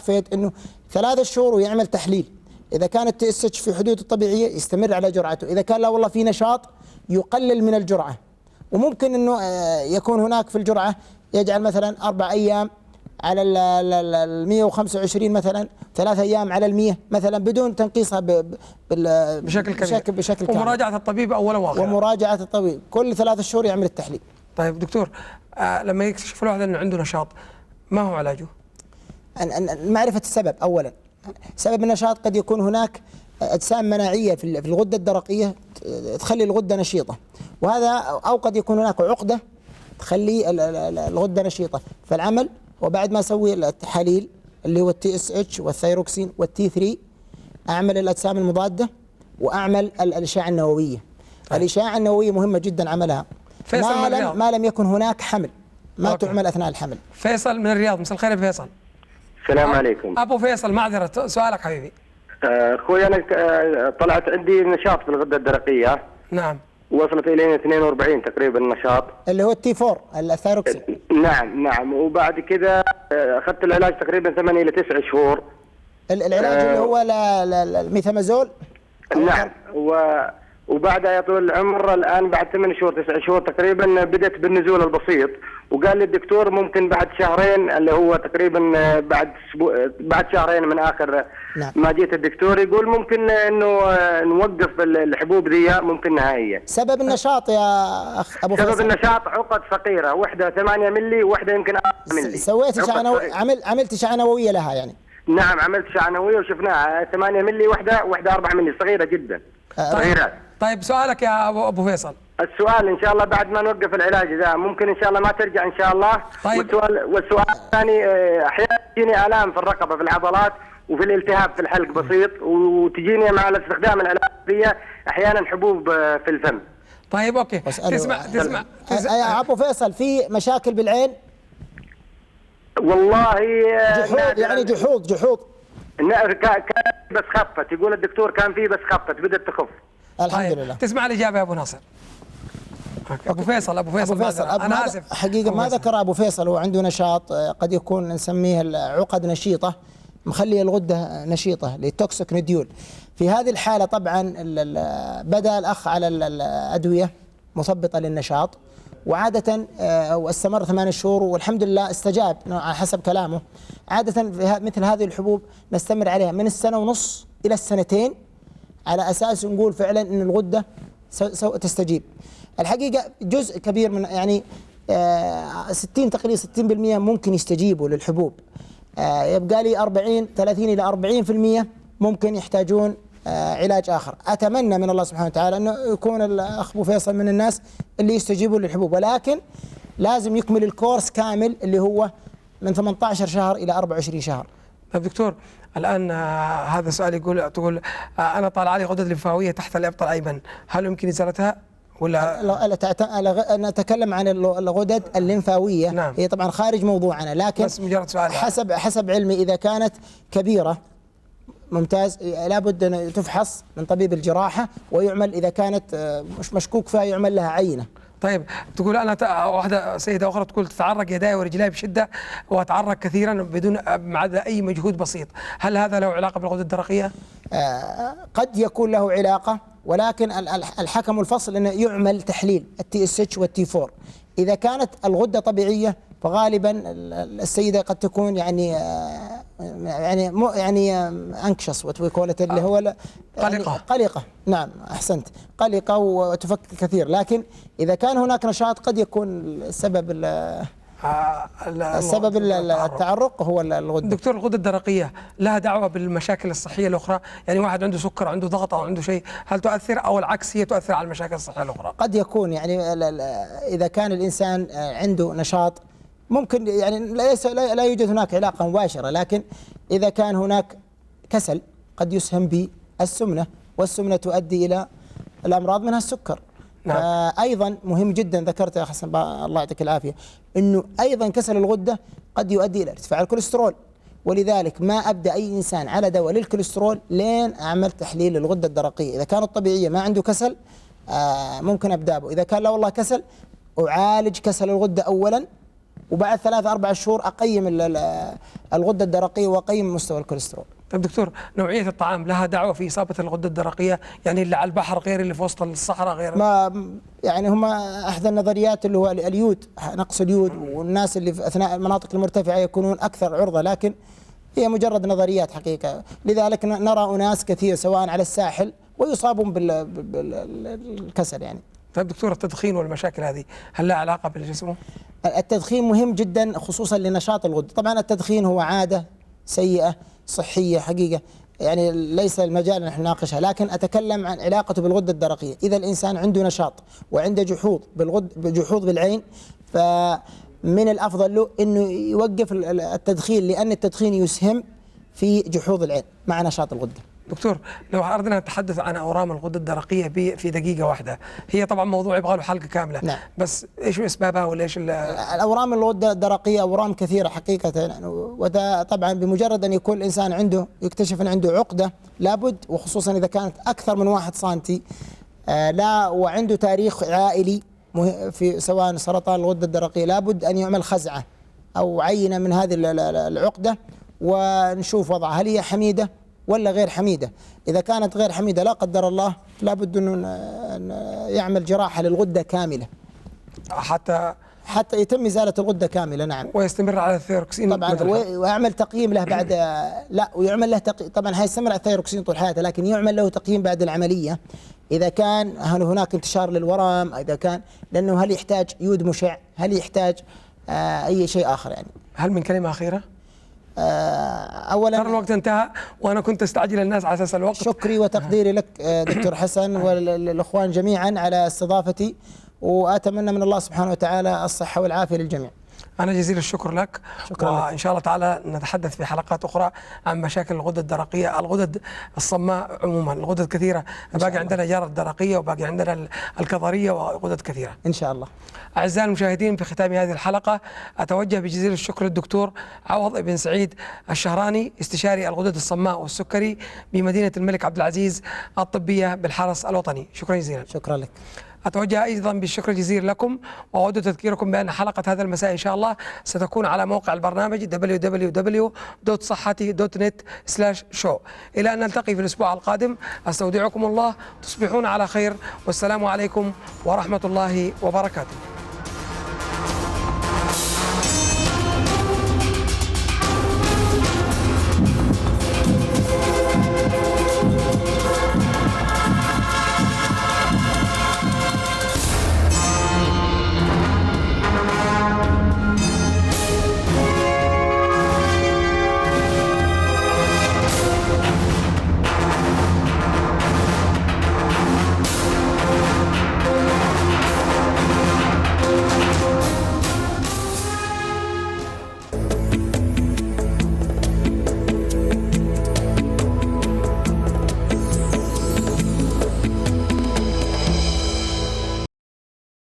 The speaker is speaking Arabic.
وعفيت انه 3 شهور ويعمل تحليل. اذا كانت تي اس اتش في حدود الطبيعيه يستمر على جرعته، اذا كان لا والله في نشاط يقلل من الجرعه، وممكن انه يكون هناك في الجرعه يجعل مثلا 4 ايام على ال 125 مثلا، 3 ايام على ال 100 مثلا، بدون تنقيصها بشكل كامل. ومراجعه الطبيب اولا واخيرا. ومراجعه الطبيب كل 3 شهور يعمل التحليل. طيب دكتور، لما يكتشف الواحد انه عنده نشاط، ما هو علاجه؟ معرفه السبب اولا. سبب النشاط قد يكون هناك اجسام مناعيه في الغده الدرقيه تخلي الغده نشيطه، وهذا او قد يكون هناك عقده تخلي الغده نشيطه، فالعمل وبعد ما اسوي التحاليل اللي هو التي اس اتش والثيروكسين والتي 3 اعمل الاجسام المضاده واعمل الاشعه النوويه. الاشعه النوويه مهمه جدا عملها، ما لم يكن هناك حمل، ما تعمل اثناء الحمل. فيصل من الرياض، مساء الخير يا فيصل. السلام عليكم. ابو فيصل، معذره، سؤالك حبيبي. اخوي انا طلعت عندي نشاط في الغده الدرقيه. نعم. وصلت الى 42 تقريبا النشاط، اللي هو التي 4 الثيروكسين. نعم. وبعد كده اخذت العلاج تقريبا 8 الى 9 شهور. العلاج اللي هو الميثامازول. نعم. وبعدها يا طول العمر الان بعد 8 شهور 9 شهور تقريبا بدأت بالنزول البسيط، وقال لي الدكتور ممكن بعد شهرين، اللي هو تقريبا بعد شهرين من اخر ما جيت الدكتور، يقول ممكن انه نوقف الحبوب ذي ممكن نهائيا. سبب النشاط يا اخ ابو فيصل؟ سبب النشاط عقد فقيره، واحده 8 ملي وواحده يمكن 4 ملي. سويت عملت اشعه نوويه لها يعني؟ نعم عملت اشعه نوويه وشفناها 8 ملي واحده 4 ملي، صغيره جدا. صغيرات. طيب سؤالك يا ابو فيصل. السؤال ان شاء الله بعد ما نوقف العلاج ذا ممكن ان شاء الله ما ترجع ان شاء الله. طيب. والسؤال الثاني، احيانا تجيني الام في الرقبه في العضلات وفي الالتهاب في الحلق بسيط، وتجيني مع استخدام العلاج احيانا حبوب في الفم. طيب اوكي، تسمع يا ابو فيصل، في مشاكل بالعين؟ والله جحوظ، يعني جحوظ كان بس خفت، يقول الدكتور كان فيه بس خفت، بدأت تخف. الحمد لله. تسمع الإجابة يا أبو ناصر. أبو فيصل أنا آسف حقيقة ما ذكر أبو فيصل، هو عنده نشاط قد يكون نسميه العقد نشيطة مخلي الغدة نشيطة لتوكسيك نديول. في هذه الحالة طبعا بدأ الأخ على الأدوية مثبطة للنشاط، وعادة واستمر 8 شهور والحمد لله استجاب على حسب كلامه. عادة في مثل هذه الحبوب نستمر عليها من 1.5 سنة إلى 2 سنين على أساس نقول فعلا أن الغدة تستجيب. الحقيقة جزء كبير من يعني 60 تقريبا 60% ممكن يستجيبوا للحبوب، يبقى لي 30 إلى 40% ممكن يحتاجون علاج آخر. أتمنى من الله سبحانه وتعالى أنه يكون الأخ أبو فيصل من الناس اللي يستجيبوا للحبوب، ولكن لازم يكمل الكورس كامل اللي هو من 18 شهر إلى 24 شهر. طيب دكتور، الآن هذا سؤال تقول أنا طالع لي غدد لمفاوية تحت الإبط الأيمن، هل يمكن إزالتها ولا؟ نتكلم عن الغدد الليمفاوية. نعم. هي طبعا خارج موضوعنا، لكن بس مجرد سؤال حسب علمي إذا كانت كبيرة ممتاز لابد أن تفحص من طبيب الجراحة ويعمل، إذا كانت مش مشكوك فيها يعمل لها عينة. طيب تقول أنا واحدة سيدة أخرى تقول تتعرق يداي ورجلاي بشدة وأتعرق كثيرا بدون مع أي مجهود بسيط، هل هذا له علاقة بالغدة الدرقية؟ قد يكون له علاقة، ولكن الحكم الفصل أنه يعمل تحليل التي اس اتش والتي 4. إذا كانت الغدة طبيعية فغالبا السيدة قد تكون يعني انكشس وتويكولت اللي هو قلقة. نعم احسنت، قلقة وتفكر كثير. لكن اذا كان هناك نشاط قد يكون السبب التعرق هو الغدة. دكتور، الغدة الدرقية لها دعوة بالمشاكل الصحية الأخرى؟ يعني واحد عنده سكر، عنده ضغط أو عنده شيء، هل تؤثر أو العكس هي تؤثر على المشاكل الصحية الأخرى؟ قد يكون يعني إذا كان الإنسان عنده نشاط ممكن يعني لا يوجد هناك علاقة مباشرة، لكن إذا كان هناك كسل قد يسهم بالسمنة، والسمنة تؤدي إلى الأمراض منها السكر. نعم. أيضا مهم جدا ذكرت يا حسن الله يعطيك العافية أنه أيضا كسل الغدة قد يؤدي إلى ارتفاع الكوليسترول، ولذلك ما أبدأ أي إنسان على دواء للكوليسترول لين أعمل تحليل الغدة الدرقية. إذا كانت طبيعية ما عنده كسل ممكن أبدأ به، إذا كان لا والله كسل أعالج كسل الغدة أولا وبعد 3-4 شهور أقيم الغدة الدرقية وأقيم مستوى الكوليسترول. طيب دكتور، نوعية الطعام لها دعوة في إصابة الغدة الدرقية؟ يعني اللي على البحر غير اللي في وسط الصحراء غير؟ ما يعني هم أحدى النظريات اللي هو اليود، نقص اليود، والناس اللي في أثناء المناطق المرتفعة يكونون أكثر عرضة، لكن هي مجرد نظريات حقيقة. لذلك نرى أناس كثير سواء على الساحل ويصابون بالكسل يعني. طيب دكتور، التدخين والمشاكل هذه هل لها علاقة بالجسم؟ التدخين مهم جدا خصوصا لنشاط الغدة. طبعا التدخين هو عادة سيئة صحية حقيقة، يعني ليس المجال أن نحن نناقشها، لكن أتكلم عن علاقته بالغدة الدرقية. إذا الإنسان عنده نشاط وعنده جحوظ بالعين، فمن الأفضل له أنه يوقف التدخين، لأن التدخين يسهم في جحوظ العين مع نشاط الغدة. دكتور، لو أردنا نتحدث عن أورام الغدة الدرقية في دقيقة واحدة، هي طبعا موضوع يبغى له حلقة كاملة. نعم. بس إيش أسبابها ولا إيش الأورام الغدة الدرقية أورام كثيرة حقيقة، وده طبعا بمجرد أن يكون الإنسان يكتشف أن عنده عقدة، لابد، وخصوصا إذا كانت أكثر من 1 سنتي، لا وعنده تاريخ عائلي في سواء سرطان الغدة الدرقية، لابد أن يعمل خزعة أو عينة من هذه العقدة ونشوف وضعها هل هي حميدة ولا غير حميدة. إذا كانت غير حميدة لا قدر الله لابد أنه يعمل جراحة للغدة كاملة حتى يتم إزالة الغدة كاملة. نعم. ويستمر على الثيروكسين طبعا، ويعمل تقييم له بعد لا، ويعمل له طبعا هيستمر على الثيروكسين طول حياته، لكن يعمل له تقييم بعد العملية إذا كان هناك انتشار للورم، إذا كان لأنه هل يحتاج يود مشع، هل يحتاج أي شيء آخر يعني. هل من كلمة أخيرة؟ أولا ترى الوقت انتهى وأنا كنت أستعجل الناس على أساس الوقت. شكري وتقديري لك دكتور حسن والأخوان جميعا على استضافتي، وأتمنى من الله سبحانه وتعالى الصحة والعافية للجميع. أنا جزيل الشكر لك. شكرا وإن شاء الله تعالى نتحدث في حلقات أخرى عن مشاكل الغدة الدرقية، الغدد الصماء عموما، الغدد كثيرة، باقي عندنا جارة الدرقية وباقي عندنا الكظرية وغدد كثيرة إن شاء الله. أعزائي المشاهدين، في ختام هذه الحلقة أتوجه بجزيل الشكر للدكتور عوض بن سعيد الشهراني، استشاري الغدد الصماء والسكري بمدينة الملك عبد العزيز الطبية بالحرس الوطني. شكرا جزيلا. شكرا لك. أتوجه أيضا بالشكر الجزيل لكم، وأود تذكيركم بأن حلقة هذا المساء إن شاء الله ستكون على موقع البرنامج www.صحتي.net/show. إلى أن نلتقي في الأسبوع القادم، أستودعكم الله، تصبحون على خير، والسلام عليكم ورحمة الله وبركاته.